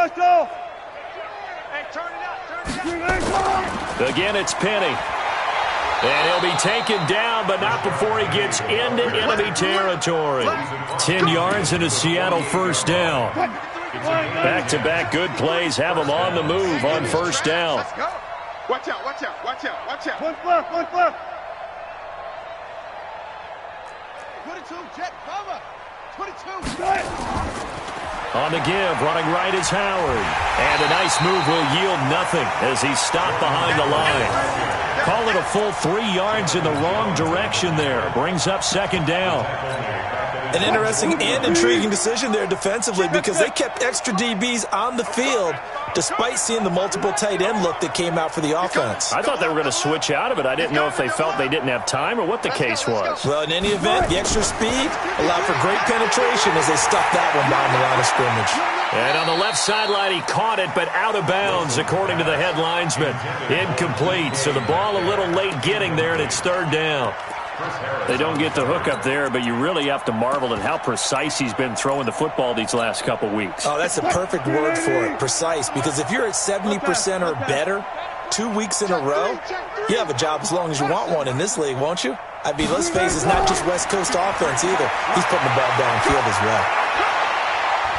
Again, it's Penny. And he'll be taken down, but not before he gets into enemy territory. 10 yards and a Seattle first down. Back-to-back good plays have them on the move on first down. Watch out, watch out, watch out, watch out. One left. 22, jet cover. 22. On the give, running right is Howard. And a nice move will yield nothing as he's stopped behind the line. Call it a full 3 yards in the wrong direction there. Brings up second down. An interesting and intriguing decision there defensively because they kept extra DBs on the field despite seeing the multiple tight end look that came out for the offense. I thought they were going to switch out of it. I didn't know if they felt they didn't have time or what the case was. Well, in any event, the extra speed allowed for great penetration as they stuffed that one behind the line of scrimmage. And on the left sideline, he caught it, but out of bounds, according to the head linesman. Incomplete, so the ball a little late getting there, and it's third down. They don't get the hook up there, but you really have to marvel at how precise he's been throwing the football these last couple weeks. Oh, that's a perfect word for it, precise, because if you're at 70% or better 2 weeks in a row, you have a job as long as you want one in this league, won't you? I mean, let's face it, it's not just West Coast offense either. He's putting the ball downfield as well.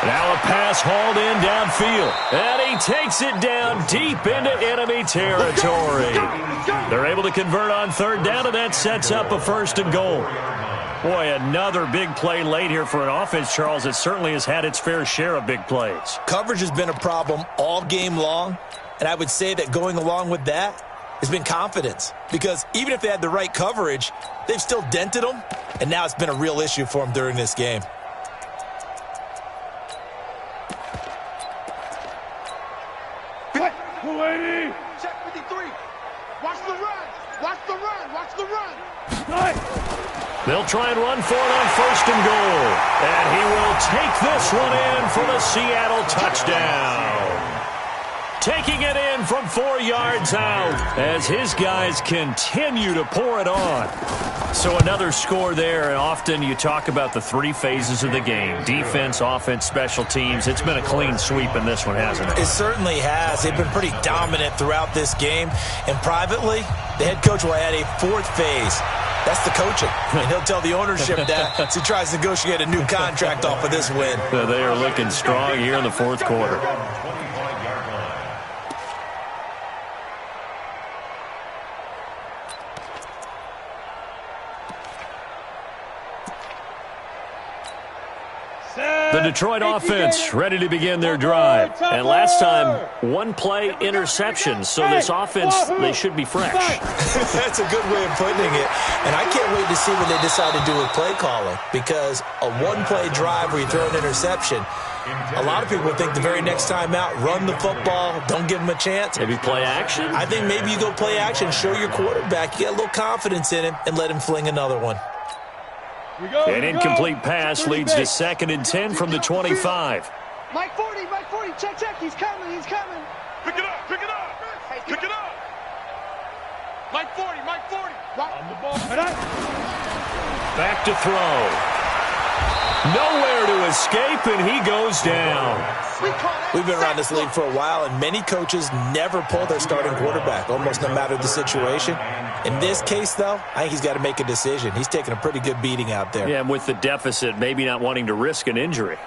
Now a pass hauled in downfield, and he takes it down deep into enemy territory. They're able to convert on third down, and that sets up a first and goal. Boy, another big play late here for an offense, Charles, that certainly has had its fair share of big plays. Coverage has been a problem all game long, and I would say that going along with that has been confidence, because even if they had the right coverage, they've still dented them, and now it's been a real issue for them during this game. Check 53. Watch the run. Watch the run. Watch the run. They'll try and run for it on first and goal. And he will take this one in for the Seattle touchdown. taking it in from 4 yards out as his guys continue to pour it on. So another score there, and often you talk about the 3 phases of the game: defense, offense, special teams. It's been a clean sweep in this one, hasn't it? It certainly has. They've been pretty dominant throughout this game. And privately, the head coach will add a 4th phase. That's the coaching. And he'll tell the ownership that as he tries to negotiate a new contract off of this win. They are looking strong here in the 4th quarter. The Detroit offense ready to begin their drive. And last time, 1-play interception. So this offense, they should be fresh. That's a good way of putting it. And I can't wait to see what they decide to do with play calling. Because a 1-play drive where you throw an interception, a lot of people think the very next time out, run the football, don't give them a chance. Maybe play action? I think maybe you go play action, show your quarterback, you get a little confidence in him, and let him fling another one. An incomplete pass leads to 2nd and 10 from the 25. Mike 40, check, he's coming. Pick it up. Pick it up. Mike 40. On the ball. Back to throw. Nowhere to escape, and he goes down. We've been around this league for a while, and many coaches never pull their starting quarterback, almost no matter the situation. In this case, though, I think he's got to make a decision. He's taking a pretty good beating out there. Yeah, and with the deficit, maybe not wanting to risk an injury.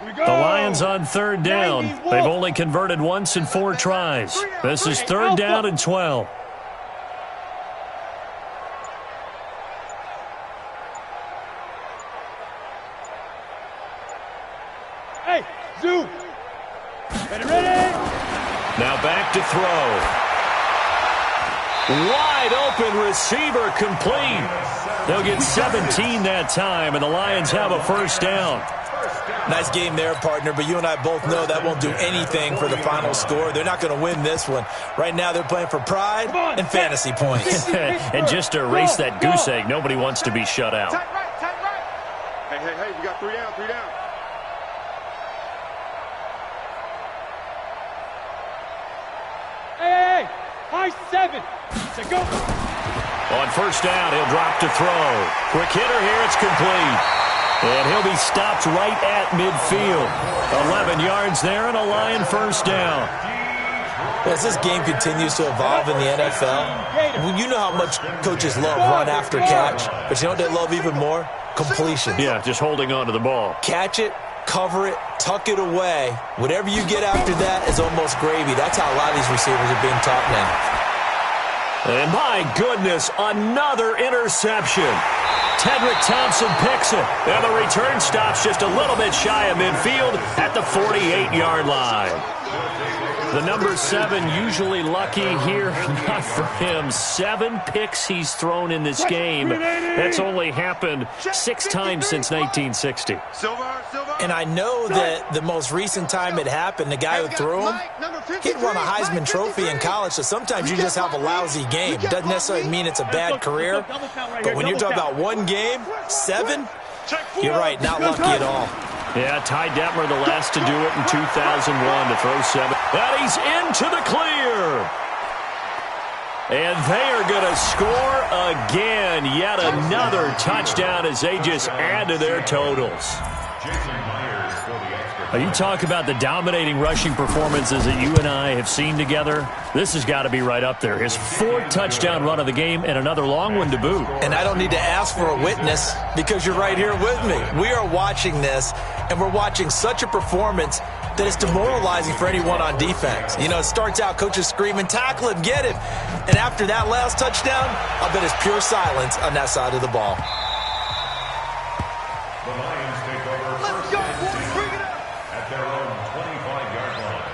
The Lions on 3rd down. They've only converted once in 4 tries. This is 3rd down and 12. Hey, Zoo. Ready. Now back to throw. Wide open receiver complete. They'll get 17 that time, and the Lions have a 1st down. Nice game there, partner, but you and I both know that won't do anything for the final score. They're not going to win this one. Right now they're playing for pride and fantasy points. And just to erase that goose egg, nobody wants to be shut out. Tight right. Hey, we got 3 down. Hey, high 7. So go. On 1st down, he'll drop to throw. Quick hitter here, it's complete. And he'll be stopped right at midfield. 11 yards there and a Lion 1st down. As this game continues to evolve in the NFL, you know how much coaches love run after catch, but you know what they love even more? Completion. Yeah, just holding on to the ball. Catch it, cover it, tuck it away. Whatever you get after that is almost gravy. That's how a lot of these receivers are being taught now. And my goodness, another interception. Tedrick Thompson picks it. And the return stops just a little bit shy of midfield at the 48-yard line. The number 7 usually lucky here. Not for him. 7 picks he's thrown in this game. That's only happened 6 times since 1960. And I know that the most recent time it happened, the guy who threw him, he'd won a Heisman Trophy in college, so sometimes you just have a lousy game. It doesn't necessarily mean it's a bad career, but when you're talking about one game, 7, you're right, not lucky at all. Yeah, Ty Detmer the last to do it in 2001 to throw 7. And he's into the clear. And they are going to score again. Yet another touchdown as they just add to their totals. You talk about the dominating rushing performances that you and I have seen together. This has got to be right up there. His 4th touchdown run of the game and another long one to boot. And I don't need to ask for a witness because you're right here with me. We are watching this, and we're watching such a performance that it's demoralizing for anyone on defense. You know, it starts out coaches screaming, tackle him, get him. And after that last touchdown, I bet it's pure silence on that side of the ball. The Lions take over first and 10 at their own 25-yard line.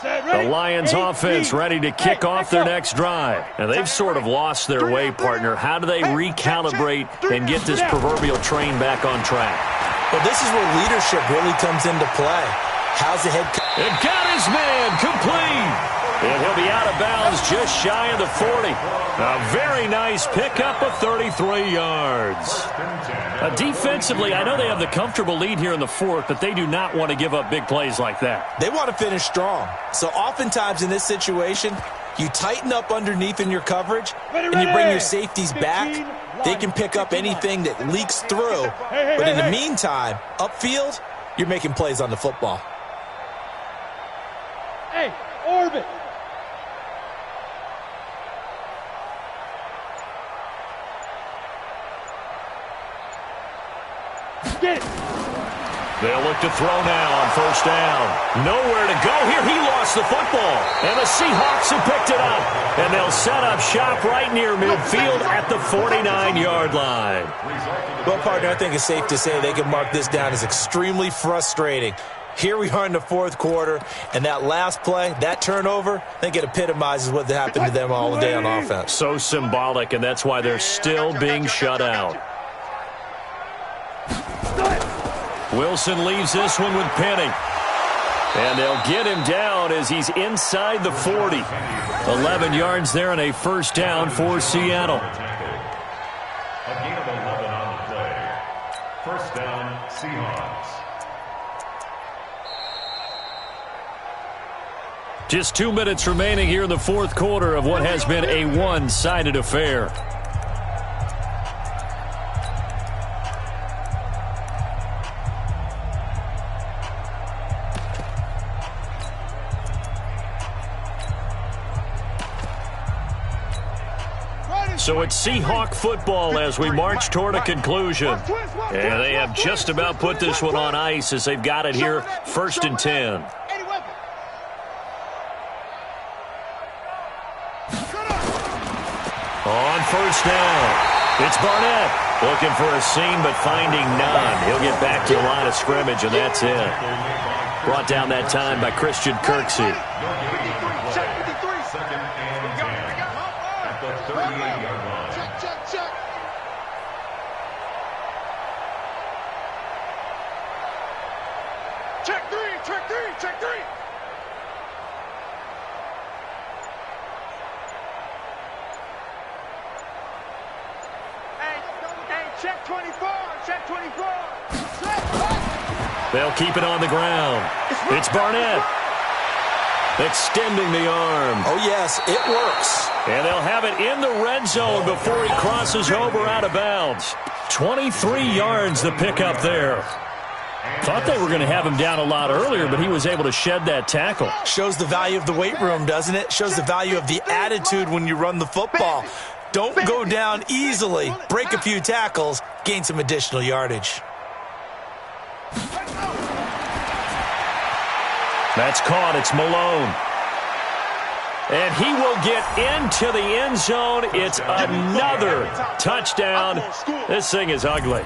Set. The Lions offense ready to kick off their next drive. And they've sort of lost their way, partner. How do they recalibrate and get this proverbial train back on track? Well, this is where leadership really comes into play. How's the head coach? It got his man complete. And he'll be out of bounds just shy of the 40. A very nice pickup of 33 yards. Defensively, I know they have the comfortable lead here in the fourth, but they do not want to give up big plays like that. They want to finish strong. So oftentimes in this situation, you tighten up underneath in your coverage, and you bring your safeties back. They can pick up anything that leaks through. But in the meantime, upfield, you're making plays on the football. Hey, orbit. Get it. They'll look to throw now on first down. Nowhere to go here. He lost the football. And the Seahawks have picked it up. And they'll set up shop right near midfield at the 49-yard line. Well, partner, I think it's safe to say they can mark this down as extremely frustrating. Here we are in the fourth quarter, and that last play, that turnover, I think it epitomizes what happened to them all day on offense. So symbolic, and that's why they're still being shut out. Wilson leaves this one with Penny. And they'll get him down as he's inside the 40. 11 yards there and a first down for Seattle. A gain of 11 on the play. First down, Seahawks. Just 2 minutes remaining here in the fourth quarter of what has been a one-sided affair. So it's Seahawk football as we march toward a conclusion. And they have just about put this one on ice as they've got it here, 1st and 10. On first down, it's Barnett looking for a seam but finding none. He'll get back to the line of scrimmage, and that's it. Brought down that time by Christian Kirksey. Second and 10 at the 38-yard line. Check. Check three. Hey, check 24. They'll keep it on the ground. It's Barnett. Extending the arm. Oh, yes, it works. And they'll have it in the red zone before he crosses over out of bounds. 23 yards the pickup there. Thought they were going to have him down a lot earlier, but he was able to shed that tackle. Shows the value of the weight room, doesn't it? Shows the value of the attitude when you run the football. Don't go down easily. Break a few tackles. Gain some additional yardage. That's caught. It's Malone. And he will get into the end zone. It's another touchdown. This thing is ugly.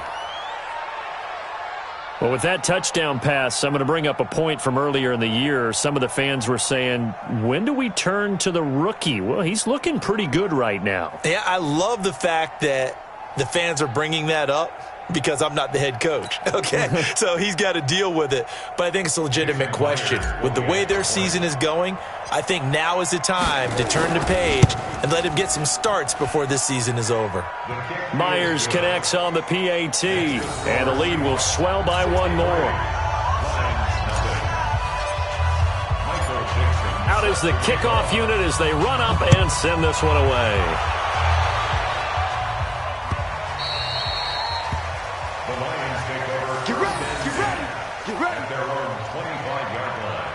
Well, with that touchdown pass, I'm going to bring up a point from earlier in the year. Some of the fans were saying, when do we turn to the rookie? Well, he's looking pretty good right now. Yeah, I love the fact that the fans are bringing that up because I'm not the head coach, okay? So he's got to deal with it. But I think it's a legitimate question. With the way their season is going, I think now is the time to turn the page and let him get some starts before this season is over. Myers connects on the PAT, and the lead will swell by one more. Out is the kickoff unit as they run up and send this one away. The Lions take over. Get ready. At their own 25-yard line.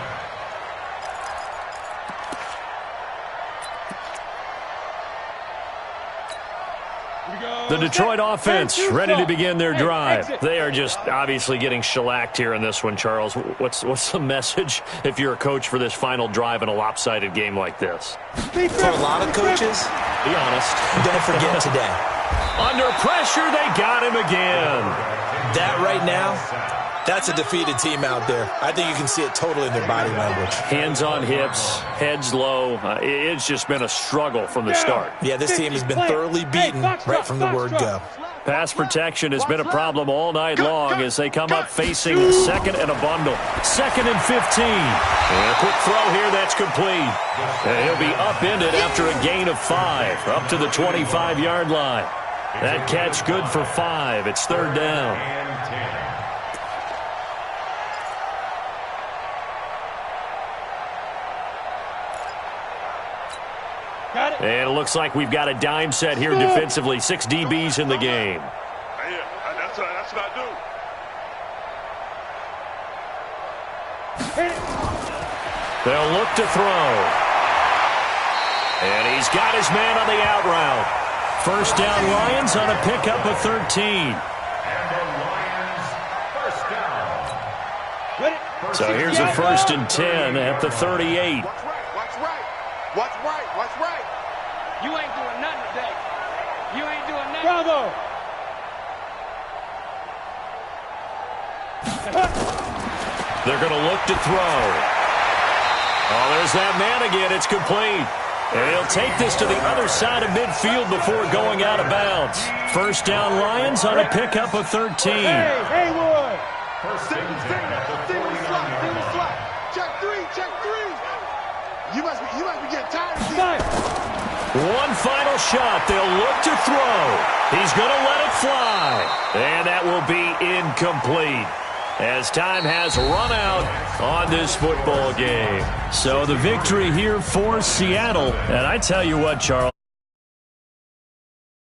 The Detroit offense ready to begin their drive. They are just obviously getting shellacked here in this one, Charles. What's the message if you're a coach for this final drive in a lopsided game like this? For a lot of coaches, Be honest. don't forget today. Under pressure, they got him again. That right now, that's a defeated team out there. I think you can see it totally in their body language. Hands on hips, heads low. It's just been a struggle from the start. Yeah, this team has been thoroughly beaten right from the word go. Pass protection has been a problem all night long as they come up facing second and a bundle. 2nd and 15. And a quick throw here that's complete. And he'll be upended after a gain of 5, up to the 25-yard line. That catch good for 5. It's 3rd down. And it looks like we've got a dime set here defensively. 6 DBs in the game. That's what I do. They'll look to throw. And he's got his man on the out route. 1st down Lions on a pickup of 13. And the Lions, 1st down. So here's a 1st and 10 at the 38. What's right? You ain't doing nothing today. You ain't doing nothing. Bravo! They're going to look to throw. Oh, there's that man again. It's complete. And he'll take this to the other side of midfield before going out of bounds. 1st down Lions on a pickup of 13. Hey, Haywood! Single slot. Check three. You must be getting tired of these. One final shot. They'll look to throw. He's going to let it fly. And that will be incomplete, as time has run out on this football game. So the victory here for Seattle. And I tell you what, Charles.